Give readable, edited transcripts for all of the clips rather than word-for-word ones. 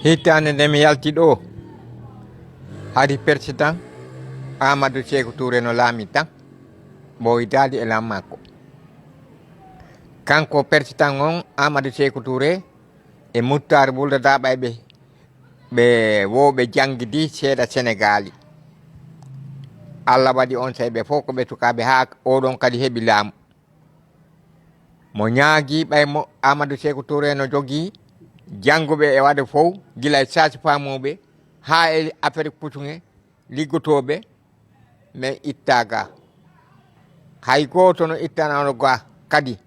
hittande nde mi yalti ɗo haadi président Amadou Sékou Touré no laami tan mbo hitade e lam makko. Kanko président on Amadou Sékou Touré e Moutar Boulda Daɓay ɓe wowɓe jangidi seeɗa Sénégali. Allah waɗi on say ɓe fof ko ɓe tukaɓe ha oɗon kadi heeɓi laamu. Mo ñaagui ɓay mo Amadou Sékou Touré no jogui jannguɓe e waɗa fof gila e sage famoɓe ha e affaire putuŋe liggotoɓe mais itta ga hay goto no ittanano ga kadi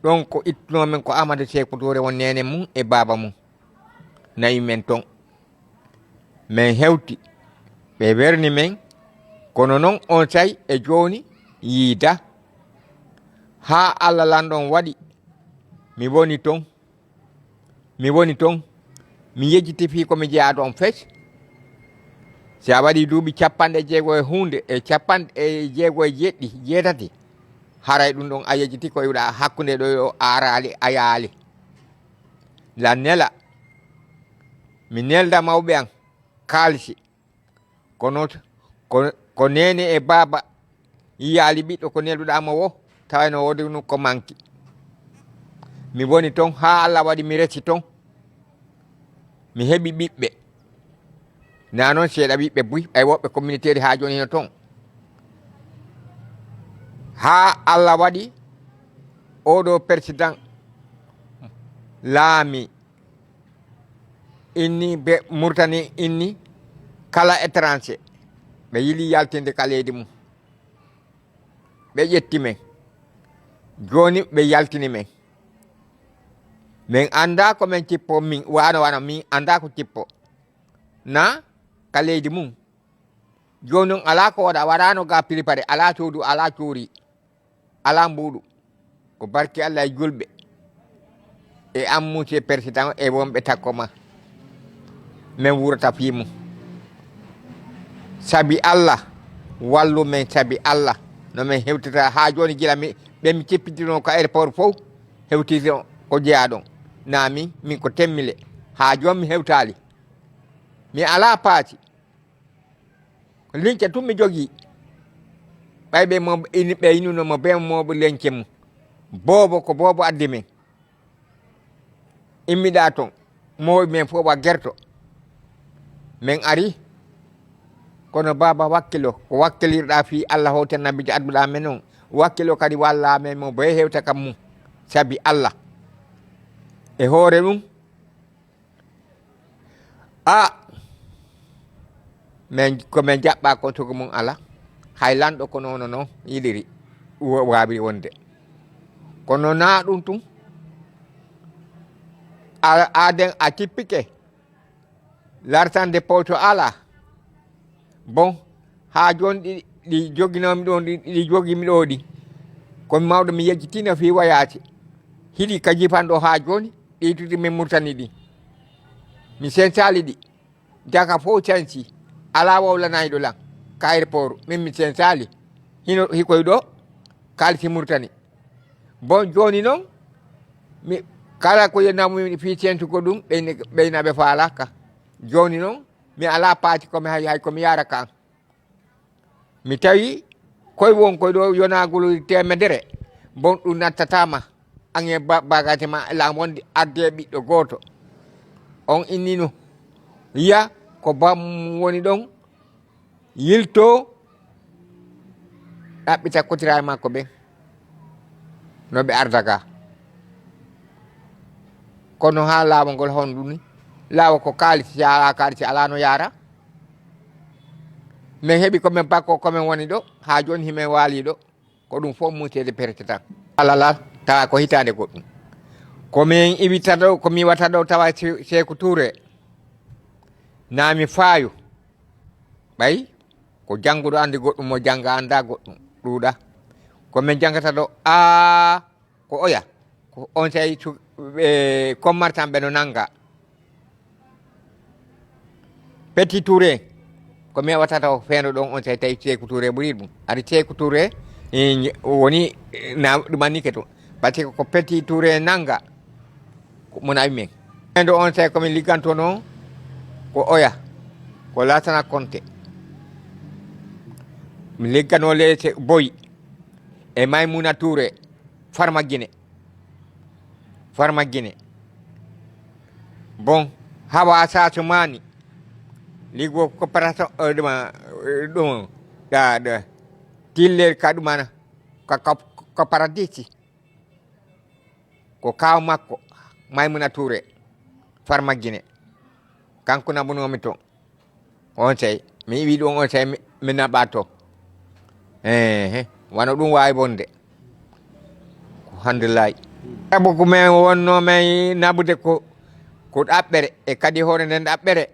ɗon ko ittunomen ko Amadou Sékou Touré won nene mum e baba mum nayi men ton min hewti ɓe werni men kono noon on say e joni yiida ha Allah lanɗon waɗi mi woni ton mi yejjiti fi komi jeeyaɗo on fes si a waɗi duuɓi 60 e capanɗe e jeego e jeɗɗi jeetati haray ɗum ɗon a yejjiti ko wiɗa hakkude ɗo yo arali a yaali la nela mi nelda mawɓe an kaalisi ko nene e baba yiyaali ɓiɗɗo ko nelduɗama wo tawano wodi nu ko manki mi woni ton ha Allah waɗi mi resi ton mi heɓi ɓiɓɓe na noon seeɗa ɓiɓɓe buy ɓay woɓɓe communautaire ha joni heno ton ha Allah waɗi oɗo président laami inni ɓe Mauritanie inni kala étranger ɓe yiili yaltinde ka leydi mum ɓe ƴetti men joni ɓe yaltini men min anda ko min cippo min wano min anda ko cippo na ka leydi mum joni noon ala ko waɗa waɗano ga prépare ala codu ala coori ala mbuɗu ko barki Allah e julɓe e am monsieur président e wonɓe takkoma min wurata fimu saabi Allah wallu men saabi Allah no min hewtita ha joni gila ɓe mi cippitino ko aéroport fof hewtito ko jeeyaɗon na min ko temmile ha joni mi hewtali mi ala paati ko lince tun mi jogui ɓayɓe mo ɓe inunomo be moɓe lenke mum bobo ko bobo addi men immiɗa toon mowi men fof wa guerto min ari kono baba wakkilo ko wakkilirɗa fi Allah hawten nabiji adduɗa men on wakkilo kadi walla men mo boye hewta kam mum saabi Allah e hoore ɗum min komin jaɓɓa ko togo mum ala hay lanɗo ko nono noon yiɗiri wawi wonde kono na ɗum tun aden a cippike l'argent de poche ala bon ha joni ɗi joguinomi ɗo ɗi jogimi ɗo ɗi komi mawɗo mi yejjitina fi wayati hiɗi ka jipanɗo ha joni ɗitude min Mauritanie ɗi mi sensali ɗi jaka fof sensi ala wowlanayɗo lan ka aéroport min mi sensali hino hikoy ɗo kalisi Mauritanie bon joni noon mi kala ko yennamumi fi sentugo ɗum ɓeynaɓe faalaka joni noon mi ala paati komi hay komi yaraka an mi tawi koye won koye ɗo yonagol temedere bon ɗum nattatama an e bagage ma la wonde adde ɓiɗɗo goto on innino yiya ko bam woni ɗon yilto ɗaɓɓita kotira e makko ɓen no ɓe arda ga kono ha lawol ngol hon ɗum ni lawa ko kalisi ala kalisi ala no yara min heeɓi komin bakko komin woni ɗo ha joni himin waali ɗo ko ɗum fof mutede président alalal tawa ko hitande goɗɗum komin iwita ɗo komi wata ɗo tawa Sékou Touré nami faayo ɓay ko jannguɗo andi goɗɗum mo jangga anda goɗɗum ɗuuɗa komin jangata ɗo ko oya ko on say commerçant ɓe no nanga Petit Touré ko mi watata o feeno ɗon on say tawi Sékou Touré ɓuuri ɗum ari Sékou Touré woni na ɗumanike to par ce que ko Petit Touré nanga mo nawi men endo on say komin ligganto noon ko oya ko Lansana Conté mi liggano leyse Boyi e Maymouna Touré Farma Guiné bon Hawa Sassou Mani liggo coopération ɗum ɗa tillel ka ɗumana ko paradisi ko kaw makko Maymouna Touré Farma Guiné kanko naɓunomi toon on sey mi wi ɗum on sey mi naɓa to wano ɗum wawi bonde ko hande laayi sabu ko men wonno men naɓude ko ɗaɓɓere e kadi hoore nden ɗaɓɓere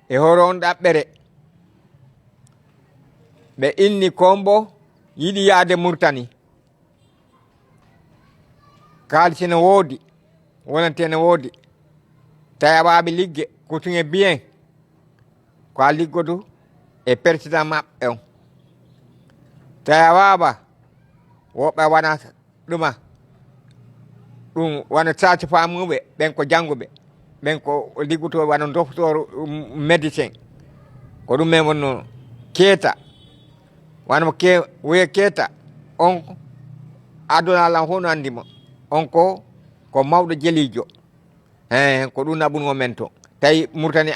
e hoore on ɗaɓɓere ɓe inni kombo yiɗi yaade Mauritanie kalisi ne woodi wonante ne woodi tawi a waawi ligge coutuŋe bien ko a liggodu e président maɓɓe on tawi a waawa woɓɓe wona ɗuma ɗum wona sage famuɓe ɓen ko jannguɓe ɓen ko liggoto wona docteur médecin ko ɗum men wonno keeta wonmo wiye keeta on aduna lan fof no anndimo on ko mawɗo jeliijo ko ɗum naɓuno men to tawi Mauritanie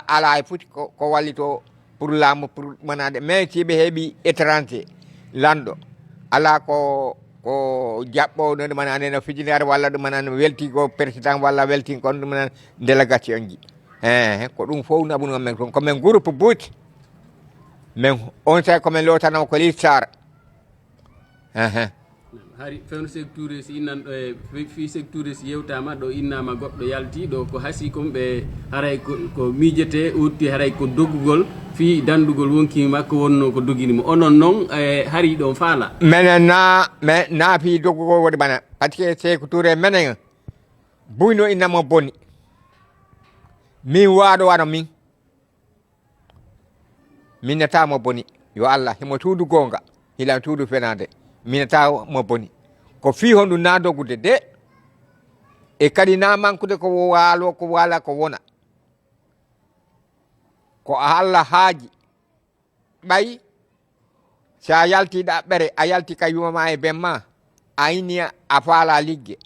ala e foti ko wallito pour laamu pour manade mais si ɓe heeɓi étranger lanɗo ala ko jaɓɓo no ɗumanani no fijinare walla ɗumanani welti ko président walla welti kon ɗumanani délégation ji ko ɗum fof naɓuno men toon komin groupe buuti min on say komin lotano ko listare hari fewno Sékou Touré si innan ɗo e fi Sékou Touré si yewtama ɗo innama goɗɗo yalti ɗo ko haasi kom ɓe haray ko miijete utti haray ko doggugol fi dandugol wonki makko wonno ko doginimo onon noon hari ɗon faala menen na fi doggugol waɗi bana par ce que Sékou Touré menen buyno innamo boni min waɗo wano min netamo boni yo Allah himo tuudu gonga hilan tuudu fenade minata mo boni ko fi honɗum na dogude de e kadi na mankude ko waalo ko wala ko wona ko Allah haaji ɓayi sa yalti ɗaɓɓere a yalti ka yumama e bemma a inni a faala ligge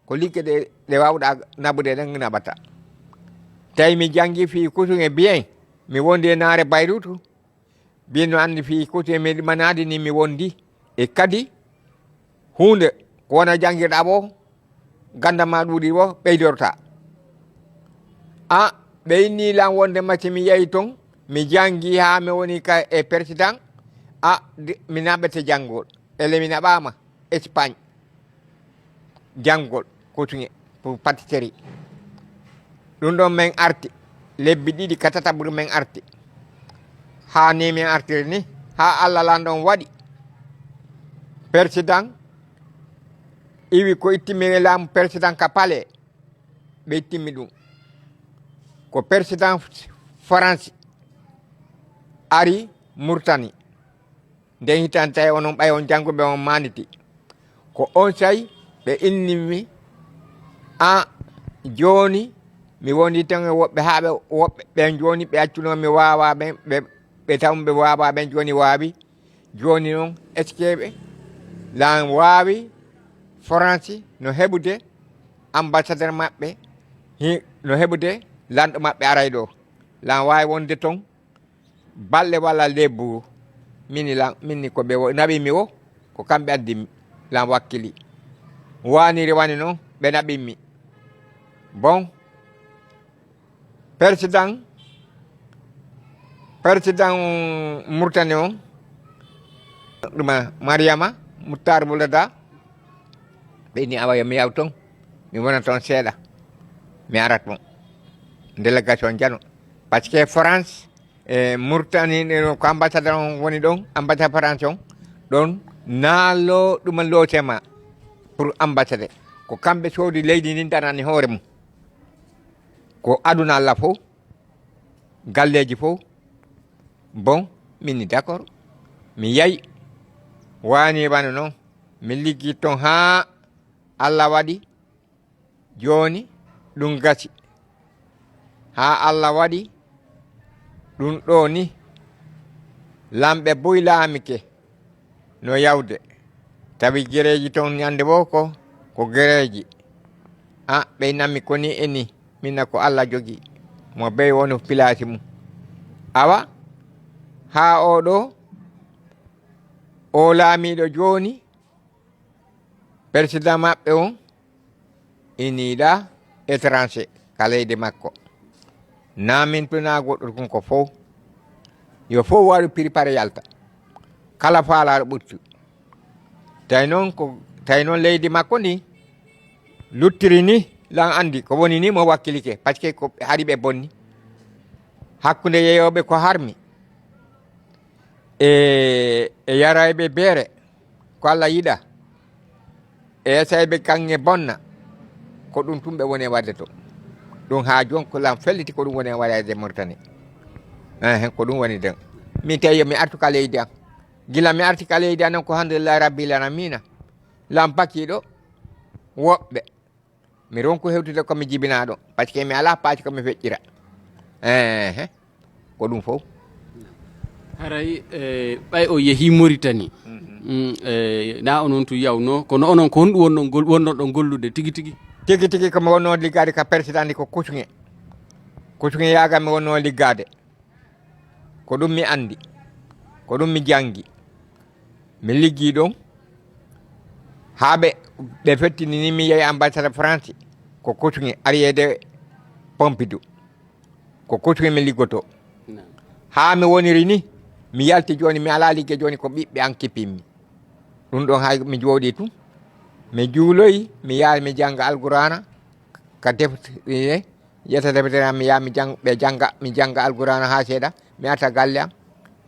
ko ligge ɗe wawɗa naɓude ɗen naɓata tawi mi janggi fi coutuŋe bien mi wondi e Naare Bayrutu mbino andi fi coutuŋe mi manadi ni mi wondi e kadi hunde ko wona jangirɗa ɓo gandama ɗuuɗi o ɓeydorta ɓe inni lan wonde macce mi yeehi toon mi jangi ha mi woni ka e président mi naɓete janggol ele mi naɓama Espagne janggol coutuŋe pour pâtisserie ɗum ɗon min arti lebbi ɗiɗi ka tataɓre min arti ha ni min artiri ni ha Allah lan ɗon waɗi président iwi ko ittimi laamu président ka palais ɓe ittimmi ɗum ko président France ari Mauritanie nden hitan tawi onon ɓay on jannguɓe on maniti ko on sayi ɓe innimi joni mi woni tan e woɓɓe haaɓe woɓɓe ɓen joni ɓe accuno mi wawa ɓen ɓe tawɓe wawa ɓen joni wawi joni noon est ce que ɓe lan wawi France no heɓude ambassadeur maɓɓe no heɓude lanɗo maɓɓe aray ɗo lan wawi wonde toon balɗe walla lebbu minni ko ɓe naɓimi o ko kamɓe addimi lan wakkili waniri wani noon ɓe naɓimi bon président Mauritanie on ɗuma Mariama Moutar Boulada ɓe inni awa mi yaw toon mi wona toon seeɗa mi arat mon délégation jano par ce que France e Mauritanie ko ambassadeur on woni ɗon ambassade France on ɗon naalo ɗuman lootema pour ambassade ko kamɓe soodi leydi ndin danani hoore mum ko aduna Allah fof galleji fof bon minni d' accord mi yayi wani wano noon mi liggi toon ha Allah waɗi joni ɗum gasi ha Allah waɗi ɗum ɗo ni lamɓe buylaamike no yawde tawi gereji toon ñande wo ko gereji ɓey nammi ko ni eni minna ko Allah jogi mo bey wonu pilasi mum awa ha oɗo o laamiɗo joni président maɓɓe on iniɗa étranger ka leydi makko namin tuna goɗɗo kon ko fof yo fof waɗu préparé yalta kala faalaɗo ɓurtu tawi noon leydi makko ndi luttiri ni lan andi ko woni ni mo wakkilike par ce que ko haari ɓe bonni hakkude yeeyoɓe ko harmi e yarayɓe beere ko Allah yiɗa e esayɓe kanŋe bonna ko ɗum tumɓe woni e wadde to ɗum ha jon ko lan felliti ko ɗum woni e waɗade Mauritanie hen ko ɗum woni den min tawi mi artu ka leydi an gila mi arti ka leydi an ko alhamdulillah rabbil alamina lan pakiɗo woɓɓe mi ronku hewtude komi jibinaɗo par ce que mi ala paaci komi feƴƴira ko ɗum fof haray ɓay o yeehi Mauritanie na onon tu yawno kono onon ko honɗum wonno ɗon gollude tigui tigui komi wonno liggade ka président ndi ko Koutuŋe yaga mi wonno liggade ko ɗum mi andi ko ɗum mi janggi mi liggi ɗon ha ɓe fettini ni mi yeehi ambassade France ko Koutuŋe Ariede Pompidou ko Koutuŋe mi liggoto ha mi woniri ni mi yalti joni mi ala ligge joni ko ɓiɓɓe an kippinmi ɗum ɗon hay mi jooɗi tun mi juuloyi mi yaha mi jangga alqurana ka defte yetta deftere am mi yaha mi jangga alqurana ha seeɗa mi arta galle am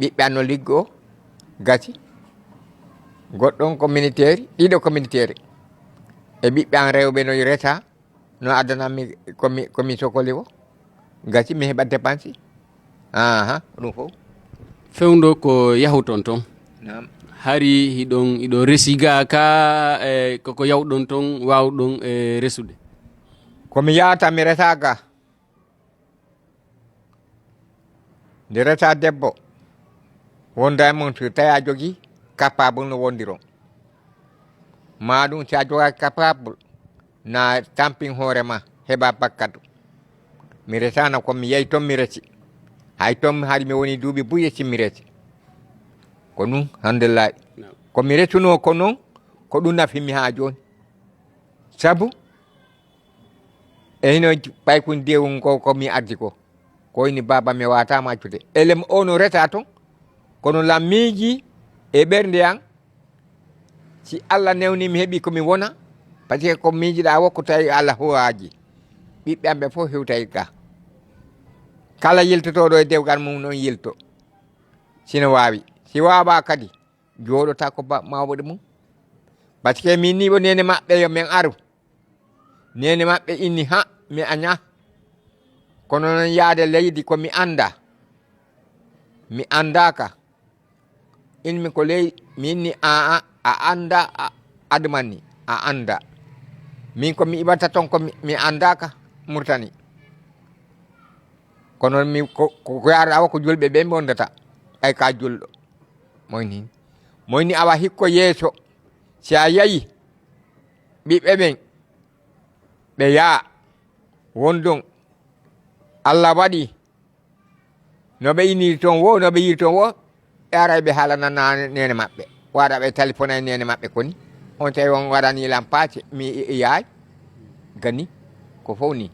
ɓiɓɓe an no liggo gasi goɗɗon ko militaire ɗiɗo ko militaire e ɓiɓɓe an rewɓe no reta no addanammi komi sokoli o gasi mi heɓa dépense ɗum fof fewndo ko yahu toon hari hiɗon resi ga ka koko yawɗon toon wawɗon resude komi yahata mi resa ga nde resa debbo wonda e mum tawi a jogui capable no wondiron ma ɗum si a jogaki capable na tampin hoorema heɓa bakkatu mi resana komi yeyi toon mi resi hay toon haade mi woni duuɓi buye simmi resi ko ɗum hamdulillahi komi resuno ko noon ko ɗum nafimi ha joni saabu hino ɓaykun dewum komi ardi ko wayni baba mi wata maccude elem o no reta toon kono lammiji e ɓernde an si Allah newni mi heeɓi komi wona par ce que ko miijiɗa wokko tawi Allah howaji ɓiɓɓe am ɓe fof hewtay ga kala yiltotoɗo e dewgal mum noon yilto sino wawi si wawa kadi jooɗota ko mawɓe mum par ce que min ni ɓo nene maɓɓe yo min aru nene maɓɓe inni mi aña kono noon yaade leydi komi anda mi andaka inmi ko ley mi inni a anda admanni a anda min komi iɓata toon mi andaka Mauritanie kono mi ko yarɗa ko julɓe ɓe bondata ay ka julɗo moyni awa hikko yeeso si a yayi ɓiɓɓe ɓen ɓe yaa wondon Allah waɗi no ɓe iniri toon wo no ɓe yiri toon wo ɓe ara ɓe haalanana nene maɓɓe waɗa ɓe téléphone e nene maɓɓe koni on tawi on waɗanilan pace mi yaay gani ko fof ni